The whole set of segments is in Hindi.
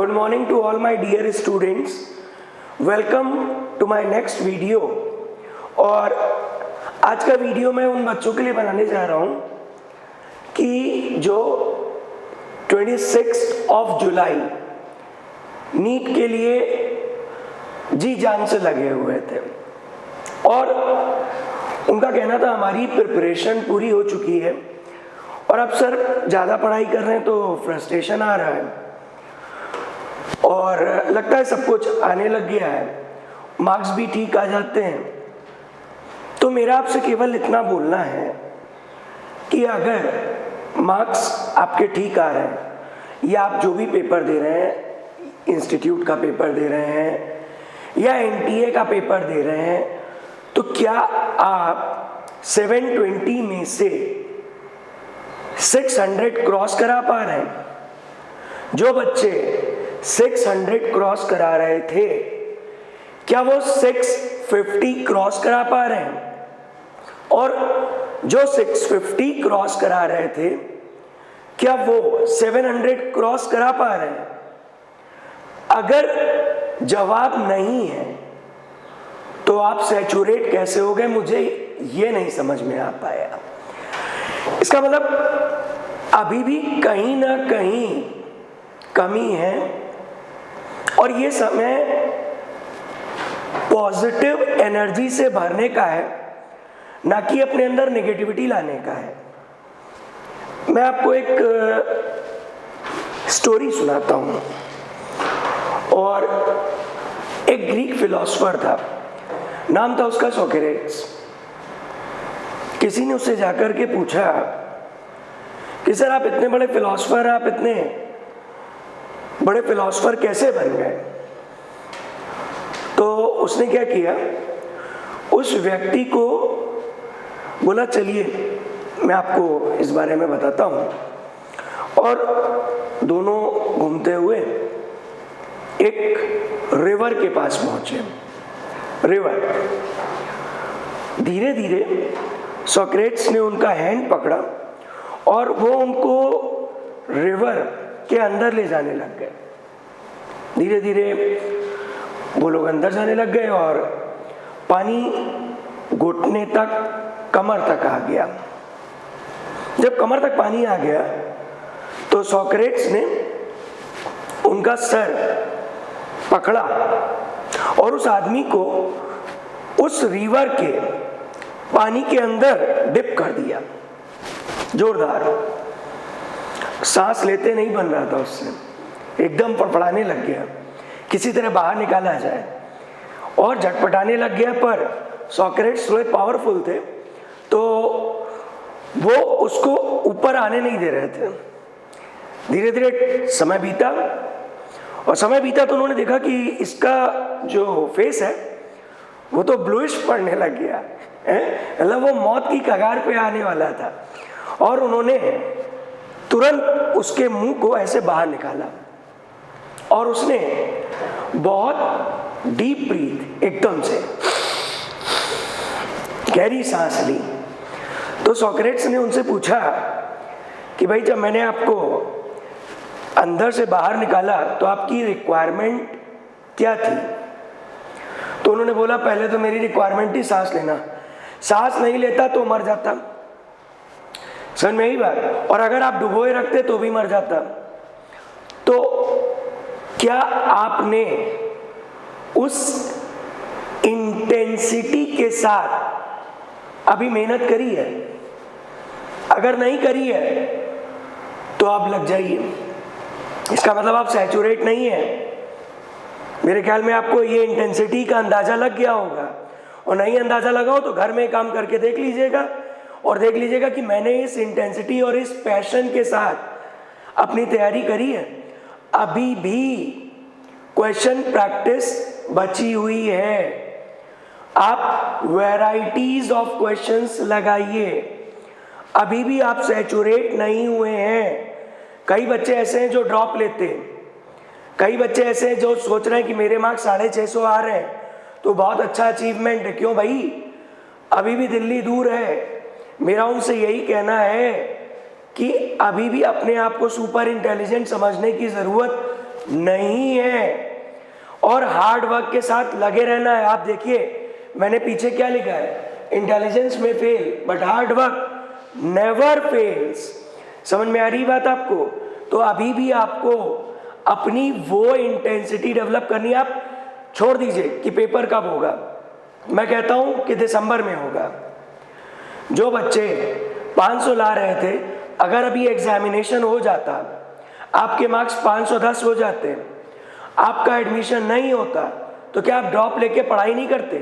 Good morning to all my dear students. Welcome to my next video. और आज का वीडियो मैं उन बच्चों के लिए बनाने जा रहा हूँ कि जो 26 जुलाई नीट के लिए जी जान से लगे हुए थे और उनका कहना था हमारी प्रिपरेशन पूरी हो चुकी है और अब सर ज़्यादा पढ़ाई कर रहे हैं तो फ्रस्ट्रेशन आ रहा है और लगता है सब कुछ आने लग गया है, मार्क्स भी ठीक आ जाते हैं। तो मेरा आपसे केवल इतना बोलना है कि अगर मार्क्स आपके ठीक आ रहे हैं या आप जो भी पेपर दे रहे हैं, इंस्टीट्यूट का पेपर दे रहे हैं या एनटीए का पेपर दे रहे हैं, तो क्या आप 720 में से 600 क्रॉस करा पा रहे हैं? जो बच्चे 600 क्रॉस करा रहे थे क्या वो 650 क्रॉस करा पा रहे हैं? और जो 650 क्रॉस करा रहे थे क्या वो 700 क्रॉस करा पा रहे हैं? अगर जवाब नहीं है तो आप सैचुरेट कैसे हो गए, मुझे ये नहीं समझ में आ पाया। इसका मतलब अभी भी कहीं ना कहीं कमी है और ये समय पॉजिटिव एनर्जी से भरने का है, ना कि अपने अंदर नेगेटिविटी लाने का है। मैं आपको एक स्टोरी सुनाता हूँ। और एक ग्रीक फिलोसोफर था, नाम था उसका सोक्रेटिस। किसी ने उससे जाकर के पूछा कि सर आप इतने बड़े फिलोसोफर, आप इतने बड़े फिलोसोफर कैसे बन गए? तो उसने क्या किया, उस व्यक्ति को बोला चलिए मैं आपको इस बारे में बताता हूँ। और दोनों घूमते हुए एक रिवर के पास पहुंचे। रिवर, धीरे धीरे सोक्रेटिस ने उनका हैंड पकड़ा और वो उनको रिवर के अंदर ले जाने लग गए। धीरे धीरे वो लोग अंदर जाने लग गए और पानी घुटने तक, कमर तक आ गया। जब कमर तक पानी आ गया तो सोक्रेटिस ने उनका सर पकड़ा और उस आदमी को उस रिवर के पानी के अंदर डिप कर दिया। जोरदार, सांस लेते नहीं बन रहा था उससे, एकदम फड़फड़ाने लग गया, किसी तरह बाहर निकाला जाए। और झटपटाने लग गया, पर सोक्रेटिस थोड़े पावरफुल थे तो वो उसको ऊपर आने नहीं दे रहे थे। धीरे धीरे समय बीता और समय बीता तो उन्होंने देखा कि इसका जो फेस है वो तो ब्लूइश पड़ने लग गया, मतलब वो मौत की कगार पे आने वाला था। और उन्होंने तुरंत उसके मुंह को ऐसे बाहर निकाला और उसने बहुत डीप ब्रीथ, एकदम से गहरी सांस ली। तो सोक्रेटिस ने उनसे पूछा कि भाई जब मैंने आपको अंदर से बाहर निकाला तो आपकी रिक्वायरमेंट क्या थी? तो उन्होंने बोला पहले तो मेरी रिक्वायरमेंट थी सांस लेना, सांस नहीं लेता तो मर जाता, समझ में यही बात, और अगर आप डुबोए रखते तो भी मर जाता। तो क्या आपने उस इंटेंसिटी के साथ अभी मेहनत करी है? अगर नहीं करी है तो आप लग जाइए, इसका मतलब आप सैचुरेट नहीं है। मेरे ख्याल में आपको ये इंटेंसिटी का अंदाजा लग गया होगा, और नहीं अंदाजा लगा हो तो घर में काम करके देख लीजिएगा और देख लीजिएगा कि मैंने इस इंटेंसिटी और इस पैशन के साथ अपनी तैयारी करी है। अभी भी क्वेश्चन प्रैक्टिस बची हुई है, आप वैरायटीज ऑफ क्वेश्चंस लगाइए। अभी भी आप सैचुरेट नहीं हुए हैं। कई बच्चे ऐसे हैं जो ड्रॉप लेते हैं, कई बच्चे ऐसे हैं जो सोच रहे हैं कि मेरे मार्क्स 650 आ रहे हैं तो बहुत अच्छा अचीवमेंट है। क्यों भाई, अभी भी दिल्ली दूर है। मेरा उनसे यही कहना है कि अभी भी अपने आप को सुपर इंटेलिजेंट समझने की ज़रूरत नहीं है, और हार्ड वर्क के साथ लगे रहना है। आप देखिए मैंने पीछे क्या लिखा है, इंटेलिजेंस में fail but hard work never fails. समझ में आ रही बात आपको? तो अभी भी आपको अपनी वो इंटेंसिटी डेवलप करनी है। आप छोड़ दीजिए कि पेपर कब होगा, मैं कहता हूं कि दिसंबर में होगा। जो बच्चे 500 ला रहे थे, अगर अभी एग्जामिनेशन हो जाता, आपके मार्क्स 510 हो जाते, आपका एडमिशन नहीं होता, तो क्या आप ड्रॉप लेके पढ़ाई नहीं करते?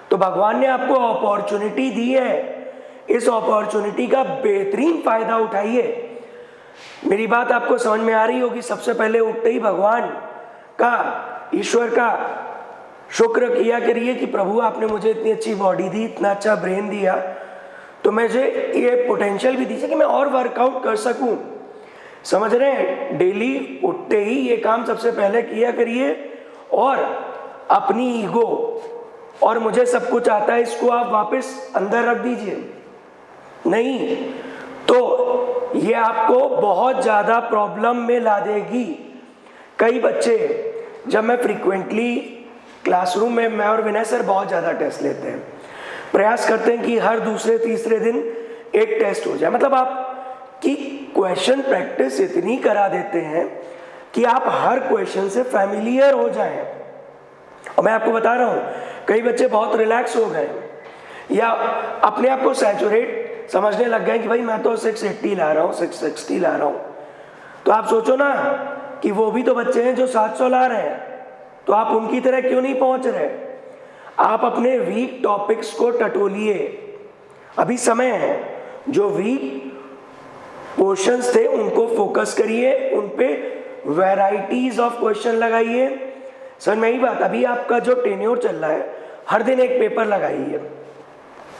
तो भगवान ने आपको अपॉर्चुनिटी दी है, इस अपॉर्चुनिटी का बेहतरीन फायदा उठाइए। मेरी बात आपको समझ में आ रही होगी। सबसे पहले उठते ही भगवान का, ईश्वर का शुक्र किया करिए कि प्रभु आपने मुझे इतनी अच्छी बॉडी दी, इतना अच्छा ब्रेन दिया, तो मुझे ये पोटेंशियल भी दीजिए कि मैं और वर्कआउट कर सकूं। समझ रहे हैं? डेली उठते ही ये काम सबसे पहले किया करिए, और अपनी ईगो और मुझे सब कुछ आता है इसको आप वापस अंदर रख दीजिए। नहीं तो ये आपको बहुत ज़्यादा प्रॉब्लम में ला देगी। कई बच्चे, जब मैं फ्रीक्वेंटली क्लासरूम में, मैं और विनय सर बहुत ज़्यादा टेस्ट लेते हैं, प्रयास करते हैं कि हर दूसरे तीसरे दिन एक टेस्ट हो जाए। मतलब आपकी क्वेश्चन प्रैक्टिस इतनी करा देते हैं कि आप हर क्वेश्चन से फैमिलियर हो जाएं। और मैं आपको बता रहा हूँ, कई बच्चे बहुत रिलैक्स हो गए या अपने आप को सैचुरेट समझने लग गए कि भाई मैं तो 680 ला रहा हूँ, 660 ला रहा हूँ। तो आप सोचो ना कि वो भी तो बच्चे हैं जो 700 ला रहे हैं, तो आप उनकी तरह क्यों नहीं पहुंच रहे? आप अपने वीक टॉपिक्स को टटोलिए, अभी समय है। जो वीक पोर्शंस थे उनको फोकस करिए, उन पे वैराइटीज ऑफ क्वेश्चन लगाइए। समझ में आई बात? अभी आपका जो टेन्योर चल रहा है, हर दिन एक पेपर लगाइए।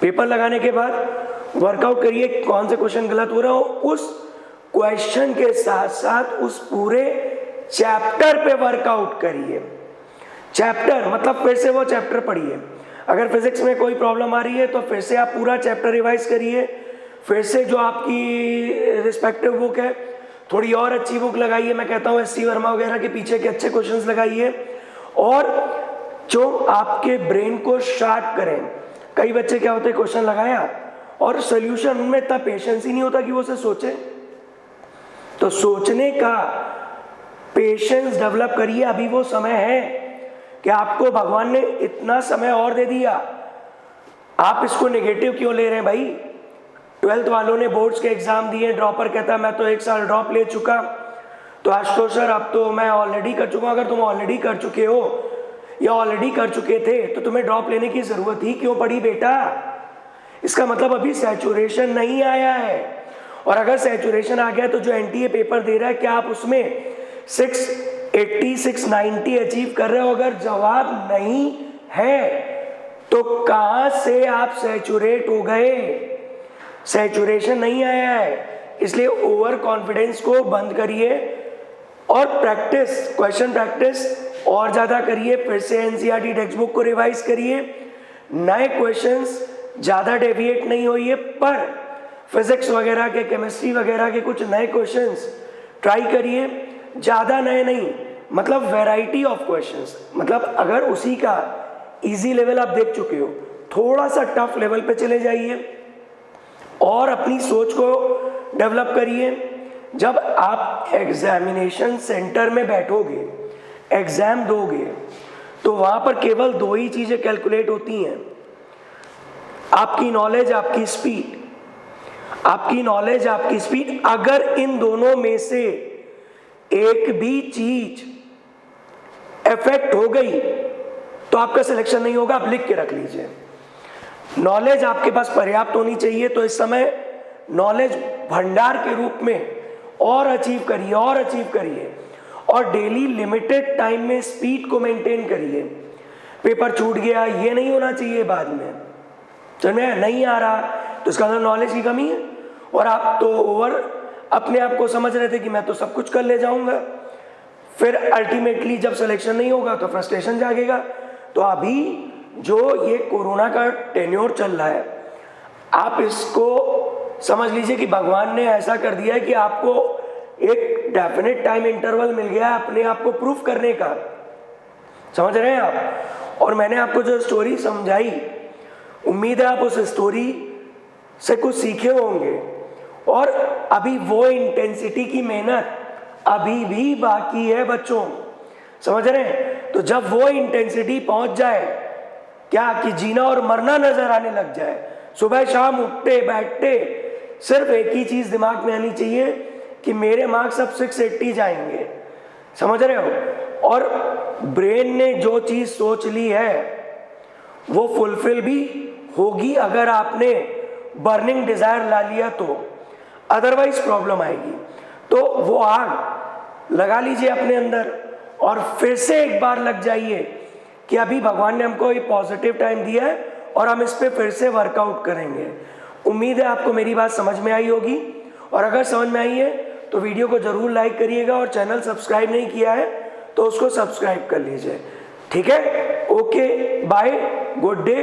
पेपर लगाने के बाद वर्कआउट करिए कौन से क्वेश्चन गलत हो रहा हो, उस क्वेश्चन के साथ साथ उस पूरे चैप्टर पे वर्कआउट करिए। चैप्टर मतलब फिर से वो चैप्टर पढ़िए। अगर फिजिक्स में कोई प्रॉब्लम आ रही है तो फिर से आप पूरा चैप्टर रिवाइज करिए, फिर से जो आपकी रिस्पेक्टिव बुक है थोड़ी और अच्छी बुक लगाइए। मैं कहता हूँ एस.सी. वर्मा वगैरह के पीछे के अच्छे क्वेश्चंस लगाइए, और जो आपके ब्रेन को शार्प करें। कई बच्चे क्या होते हैं, क्वेश्चन लगाया और सोल्यूशन उनमें इतना पेशेंस ही नहीं होता कि वो उसे सोचे। तो सोचने का पेशेंस डेवलप करिए, अभी वो समय है कि आपको भगवान ने इतना समय और दे दिया। आप इसको नेगेटिव क्यों ले रहे हैं भाई? 12th वालों ने बोर्ड्स के एग्जाम दिए, ड्रॉपर कहता है मैं तो 1 साल ड्रॉप ले चुका, तो आशुतोष सर अब तो मैं ऑलरेडी कर चुका। अगर तुम ऑलरेडी कर चुके हो या ऑलरेडी कर चुके थे तो तुम्हें ड्रॉप लेने की जरूरत ही क्यों पड़ी बेटा? इसका मतलब अभी सैचुरेशन नहीं आया है, और अगर सैचुरेशन आ गया तो जो एनटीए पेपर दे रहा है, क्या आप उसमें 680 690 अचीव कर रहे हो? अगर जवाब नहीं है तो कहां से आप सैचुरेट हो गए? सैचुरेशन नहीं आया है, इसलिए ओवर कॉन्फिडेंस को बंद करिए और प्रैक्टिस, क्वेश्चन प्रैक्टिस और ज़्यादा करिए। फिर से एनसीईआरटी टेक्स्ट बुक को रिवाइज करिए, नए क्वेश्चंस ज़्यादा डेविएट नहीं होइए, पर फिजिक्स वगैरह के, केमिस्ट्री वगैरह के कुछ नए क्वेश्चंस ट्राई करिए। ज़्यादा नए नहीं, मतलब वैरायटी ऑफ क्वेश्चंस। मतलब अगर उसी का इजी लेवल आप देख चुके हो, थोड़ा सा टफ लेवल पे चले जाइए और अपनी सोच को डेवलप करिए। जब आप एग्जामिनेशन सेंटर में बैठोगे, एग्जाम दोगे, तो वहाँ पर केवल 2 ही चीज़ें कैलकुलेट होती हैं, आपकी नॉलेज, आपकी स्पीड। आपकी नॉलेज, आपकी स्पीड, अगर इन दोनों में से एक भी चीज इफेक्ट हो गई तो आपका सिलेक्शन नहीं होगा। आप लिख के रख लीजिए। नॉलेज आपके पास पर्याप्त होनी चाहिए, तो इस समय नॉलेज भंडार के रूप में और अचीव करिए, और अचीव करिए, और डेली लिमिटेड टाइम में स्पीड को मेंटेन करिए। पेपर छूट गया ये नहीं होना चाहिए बाद में, तो मैं नहीं आ रहा तो इसका मतलब नॉलेज की कमी है, और आप तो ओवर अपने आप को समझ रहे थे कि मैं तो सब कुछ कर ले जाऊंगा। फिर अल्टीमेटली जब सिलेक्शन नहीं होगा तो फ्रस्ट्रेशन जागेगा। तो अभी जो ये कोरोना का टेन्योर चल रहा है, आप इसको समझ लीजिए कि भगवान ने ऐसा कर दिया है कि आपको एक डेफिनेट टाइम इंटरवल मिल गया अपने आप को प्रूफ करने का। समझ रहे हैं आप? और मैंने आपको जो स्टोरी समझाई, उम्मीद है आप उस स्टोरी से कुछ सीखे होंगे। और अभी वो इंटेंसिटी की मेहनत अभी भी बाकी है बच्चों, समझ रहे हैं? तो जब वो इंटेंसिटी पहुंच जाए, क्या कि जीना और मरना नजर आने लग जाए, सुबह शाम उठते बैठते सिर्फ एक ही चीज दिमाग में आनी चाहिए कि मेरे मार्क्स अब 680 जाएंगे। समझ रहे हो? और ब्रेन ने जो चीज सोच ली है वो फुलफिल भी होगी अगर आपने बर्निंग डिजायर ला लिया तो, अदरवाइज प्रॉब्लम आएगी। तो वो आग लगा लीजिए अपने अंदर और फिर से एक बार लग जाइए कि अभी भगवान ने हमको एक पॉजिटिव टाइम दिया है और हम इस पे फिर से वर्कआउट करेंगे। उम्मीद है आपको मेरी बात समझ में आई होगी, और अगर समझ में आई है तो वीडियो को जरूर लाइक करिएगा, और चैनल सब्सक्राइब नहीं किया है तो उसको सब्सक्राइब कर लीजिए। ठीक है? Okay, bye, good day.